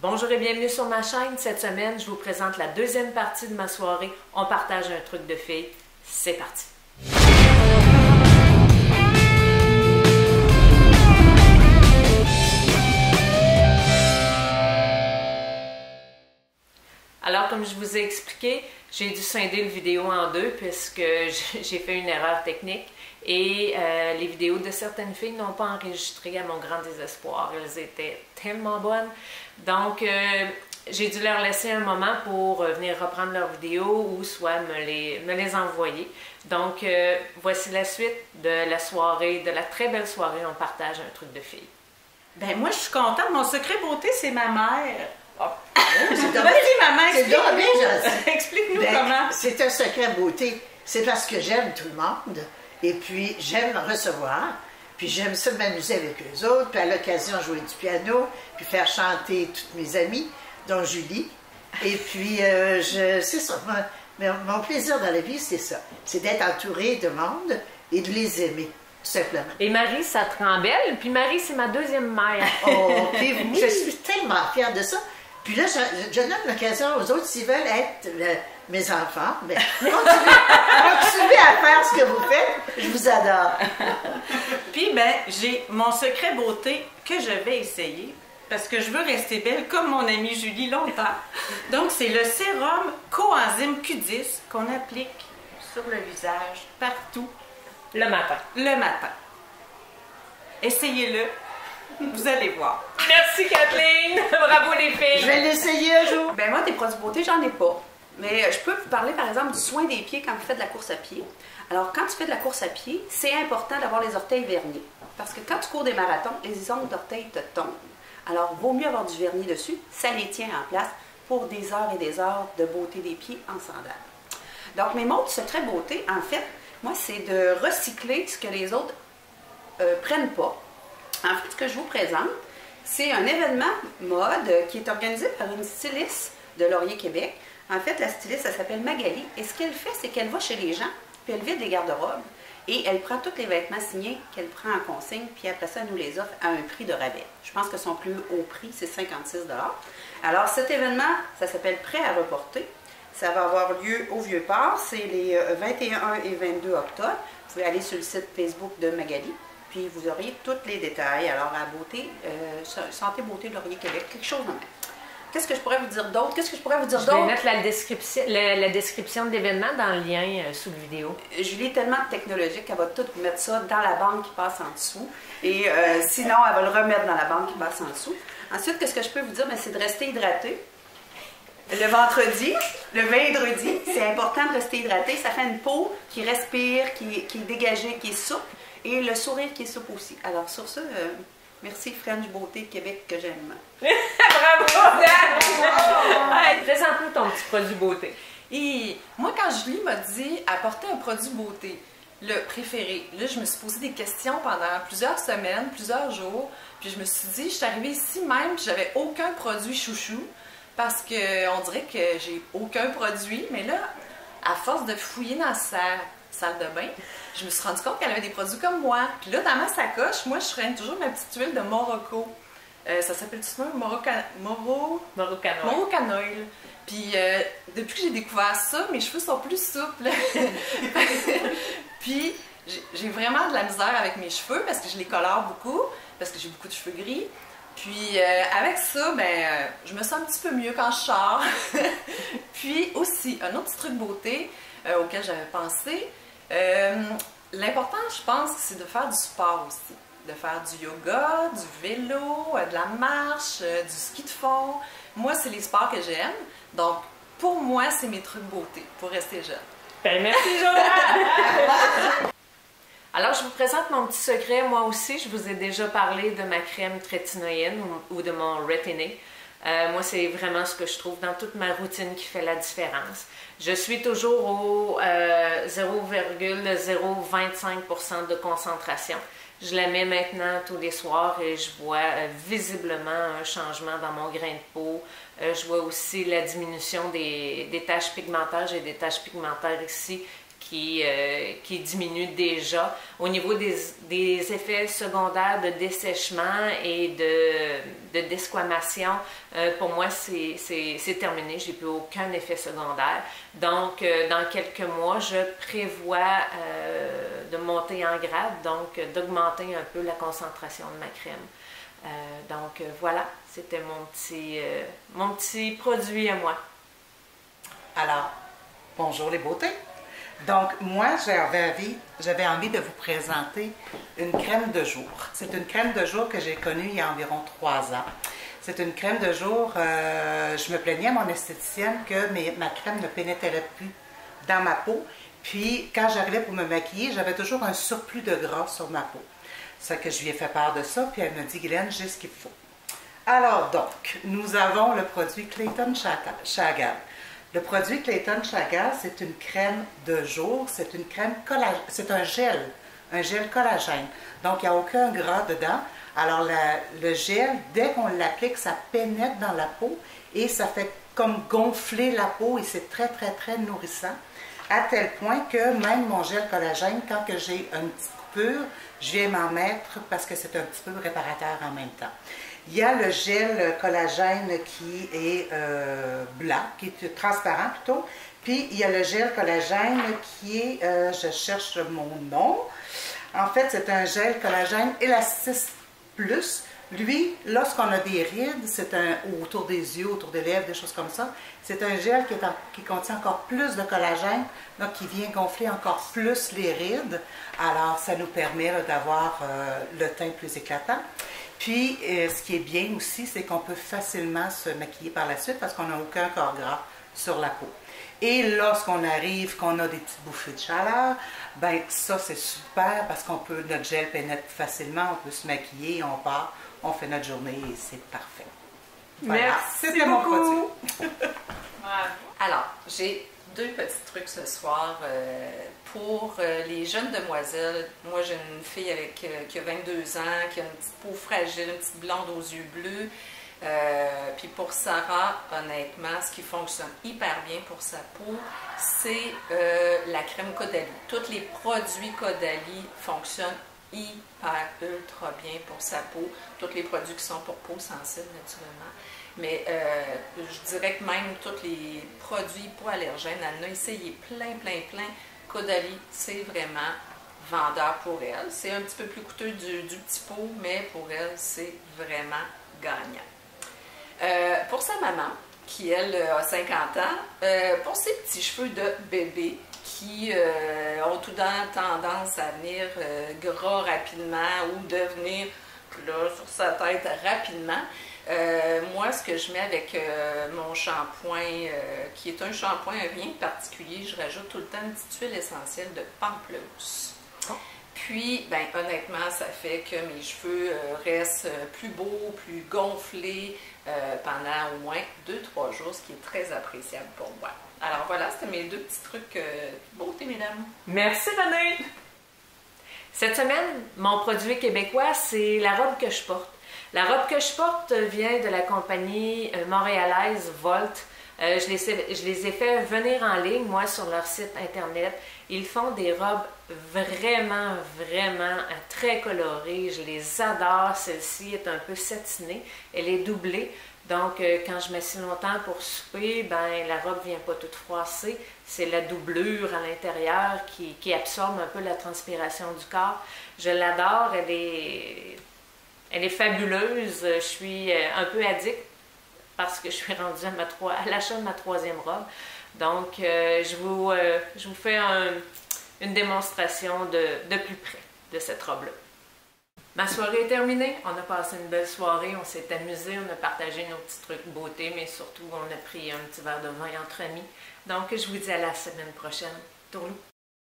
Bonjour et bienvenue sur ma chaîne. Cette semaine, je vous présente la deuxième partie de ma soirée. On partage un truc de filles. C'est parti! Alors, comme je vous ai expliqué, j'ai dû scinder le vidéo en deux puisque j'ai fait une erreur technique et les vidéos de certaines filles n'ont pas enregistré à mon grand désespoir. Elles étaient tellement bonnes. Donc, j'ai dû leur laisser un moment pour venir reprendre leurs vidéos ou soit me les envoyer. Donc, voici la suite de la soirée, de la très belle soirée. On partage un truc de filles. Ben moi, je suis contente. Mon secret beauté, c'est ma mère. Oh. C'est Vas-y, maman, explique-nous comment. C'est un secret beauté. C'est parce que j'aime tout le monde. Et puis, j'aime recevoir. Puis, j'aime ça m'amuser avec eux autres. Puis, à l'occasion, jouer du piano. Puis, faire chanter toutes mes amies, dont Julie. Et puis, c'est ça. Mon plaisir dans la vie, c'est ça. C'est d'être entourée de monde et de les aimer. Simplement. Et Marie, ça te rend belle. Puis Marie, c'est ma deuxième mère. Oh, puis je suis tellement fière de ça. Puis là, je donne l'occasion aux autres, s'ils veulent être mes enfants, mais continuez à faire ce que vous faites. Je vous adore. Puis, ben, j'ai mon secret beauté que je vais essayer parce que je veux rester belle comme mon amie Julie longtemps. Donc, c'est le sérum coenzyme Q10 qu'on applique sur le visage partout. Le matin. Le matin. Essayez-le. Vous allez voir. Merci Kathleen! Bravo les filles! Je vais l'essayer un jour. Ben moi, des produits beauté, j'en ai pas. Mais je peux vous parler, par exemple, du soin des pieds quand vous faites de la course à pied. Alors, quand tu fais de la course à pied, c'est important d'avoir les orteils vernis. Parce que quand tu cours des marathons, les ongles d'orteil te tombent. Alors, vaut mieux avoir du vernis dessus. Ça les tient en place pour des heures et des heures de beauté des pieds en sandales. Donc, mes mots de secret beauté, en fait, moi, c'est de recycler ce que les autres prennent pas. En fait, ce que je vous présente, c'est un événement mode qui est organisé par une styliste de Laurier, Québec. En fait, la styliste, elle s'appelle Magali. Et ce qu'elle fait, c'est qu'elle va chez les gens, puis elle vide les garde-robes, et elle prend tous les vêtements signés qu'elle prend en consigne, puis après ça, elle nous les offre à un prix de rabais. Je pense que son plus haut prix, c'est 56 $. Alors, cet événement, ça s'appelle Prêt à reporter. Ça va avoir lieu au Vieux-Port. C'est les 21 et 22 octobre. Vous pouvez aller sur le site Facebook de Magali. Puis vous auriez tous les détails. Alors, à beauté, Santé Beauté Laurier Québec, quelque chose de même. Qu'est-ce que je pourrais vous dire d'autre? Je vais mettre la description de l'événement dans le lien sous la vidéo. Julie est tellement technologique qu'elle va tout mettre ça dans la bande qui passe en dessous. Et sinon, elle va le remettre dans la bande qui passe en dessous. Ensuite, qu'est-ce que je peux vous dire? C'est de rester hydraté. Le vendredi, le vendredi, c'est important de rester hydraté. Ça fait une peau qui respire, qui est dégagée, qui est souple. Et le sourire qui est souple aussi. Alors sur ça, merci French Beauté Québec que j'aime. Bravo! Hey, présente-nous ton petit produit beauté. Et moi, quand Julie m'a dit apporter un produit beauté, le préféré, là, je me suis posé des questions pendant plusieurs semaines, plusieurs jours. Puis je me suis dit, je suis arrivée ici même, puis j'avais aucun produit chouchou. Parce qu'on dirait que j'ai aucun produit. Mais là, à force de fouiller dans sa salle de bain, je me suis rendu compte qu'elle avait des produits comme moi. Puis là, dans ma sacoche, moi, je traîne toujours ma petite huile de Morocco. Ça s'appelle tout simplement Morocanoil. Puis depuis que j'ai découvert ça, mes cheveux sont plus souples. Puis j'ai vraiment de la misère avec mes cheveux parce que je les colore beaucoup, parce que j'ai beaucoup de cheveux gris. Puis avec ça, je me sens un petit peu mieux quand je sors. Puis aussi, un autre petit truc beauté auquel j'avais pensé, l'important, je pense, c'est de faire du sport aussi. De faire du yoga, du vélo, de la marche, du ski de fond. Moi, c'est les sports que j'aime. Donc, pour moi, c'est mes trucs beauté pour rester jeune. Ben, merci, Joanne! Alors, je vous présente mon petit secret. Moi aussi, je vous ai déjà parlé de ma crème trétinoïne ou de mon Retiné. Moi, c'est vraiment ce que je trouve dans toute ma routine qui fait la différence. Je suis toujours au 0,025% de concentration. Je la mets maintenant tous les soirs et je vois visiblement un changement dans mon grain de peau. Je vois aussi la diminution des taches pigmentaires. J'ai des taches pigmentaires ici qui diminue déjà. Au niveau des effets secondaires de dessèchement et de desquamation, pour moi, c'est terminé. J'ai plus aucun effet secondaire. Donc, dans quelques mois, je prévois de monter en grade, donc d'augmenter un peu la concentration de ma crème. Donc, voilà, c'était mon petit produit à moi. Alors, bonjour les beautés. Donc, moi, j'avais envie de vous présenter une crème de jour. C'est une crème de jour que j'ai connue il y a environ 3 ans. C'est une crème de jour, je me plaignais à mon esthéticienne que ma crème ne pénétrait plus dans ma peau. Puis, quand j'arrivais pour me maquiller, j'avais toujours un surplus de gras sur ma peau. C'est que je lui ai fait part de ça, puis elle me dit, Guylaine, j'ai ce qu'il faut. Alors donc, nous avons le produit Clayton Chagall. Le produit Clayton Chagall, c'est une crème de jour, c'est une crème collagène, c'est un gel collagène. Donc, il n'y a aucun gras dedans. Alors, le gel, dès qu'on l'applique, ça pénètre dans la peau et ça fait comme gonfler la peau et c'est très, très, très nourrissant. À tel point que même mon gel collagène, quand j'ai une petite coupure, je viens m'en mettre parce que c'est un petit peu réparateur en même temps. Il y a le gel collagène qui est blanc, qui est transparent plutôt. Puis, il y a le gel collagène qui est, je cherche mon nom. En fait, c'est un gel collagène Elastis Plus. Lui, lorsqu'on a des rides, c'est autour des yeux, autour des lèvres, des choses comme ça, c'est un gel qui contient encore plus de collagène, donc qui vient gonfler encore plus les rides. Alors, ça nous permet d'avoir le teint plus éclatant. Puis, ce qui est bien aussi, c'est qu'on peut facilement se maquiller par la suite parce qu'on n'a aucun corps gras sur la peau. Et lorsqu'on arrive, qu'on a des petites bouffées de chaleur, ben ça c'est super parce notre gel pénètre facilement, on peut se maquiller, on part, on fait notre journée et c'est parfait. Voilà, c'était mon produit. Alors, j'ai 2 petits trucs ce soir pour les jeunes demoiselles. Moi, j'ai une fille qui a 22 ans, qui a une petite peau fragile, une petite blonde aux yeux bleus. Puis pour Sarah, honnêtement, ce qui fonctionne hyper bien pour sa peau, c'est la crème Caudalie. Tous les produits Caudalie fonctionnent hyper, ultra bien pour sa peau. Tous les produits qui sont pour peau sensible, naturellement. Mais je dirais que même tous les produits pour allergènes, elle en a essayé plein. Caudalie, c'est vraiment vendeur pour elle. C'est un petit peu plus coûteux du petit pot, mais pour elle, c'est vraiment gagnant. Pour sa maman, qui elle a 50 ans, pour ses petits cheveux de bébé qui ont tout le temps tendance à venir gras rapidement ou devenir là sur sa tête rapidement, moi ce que je mets avec mon shampoing, qui est un shampoing rien de particulier, je rajoute tout le temps une petite huile essentielle de pamplemousse. Puis, ben, honnêtement, ça fait que mes cheveux restent plus beaux, plus gonflés pendant au moins 2-3 jours, ce qui est très appréciable pour moi. Alors voilà, c'était mes 2 petits trucs beauté, mesdames. Merci, René! Cette semaine, mon produit québécois, c'est la robe que je porte. La robe que je porte vient de la compagnie montréalaise Volt. Je les ai fait venir en ligne, moi, sur leur site internet. Ils font des robes vraiment très colorées. Je les adore. Celle-ci est un peu satinée. Elle est doublée. Donc, quand je m'assieds longtemps pour souper, ben, la robe ne vient pas toute froissée. C'est la doublure à l'intérieur qui absorbe un peu la transpiration du corps. Je l'adore. Elle est fabuleuse. Je suis un peu addict parce que je suis rendue à l'achat de ma 3e robe. Donc, je vous fais une démonstration de plus près de cette robe-là. Ma soirée est terminée. On a passé une belle soirée, on s'est amusé, on a partagé nos petits trucs beauté, mais surtout, on a pris un petit verre de vin entre amis. Donc, je vous dis à la semaine prochaine. Tourlou.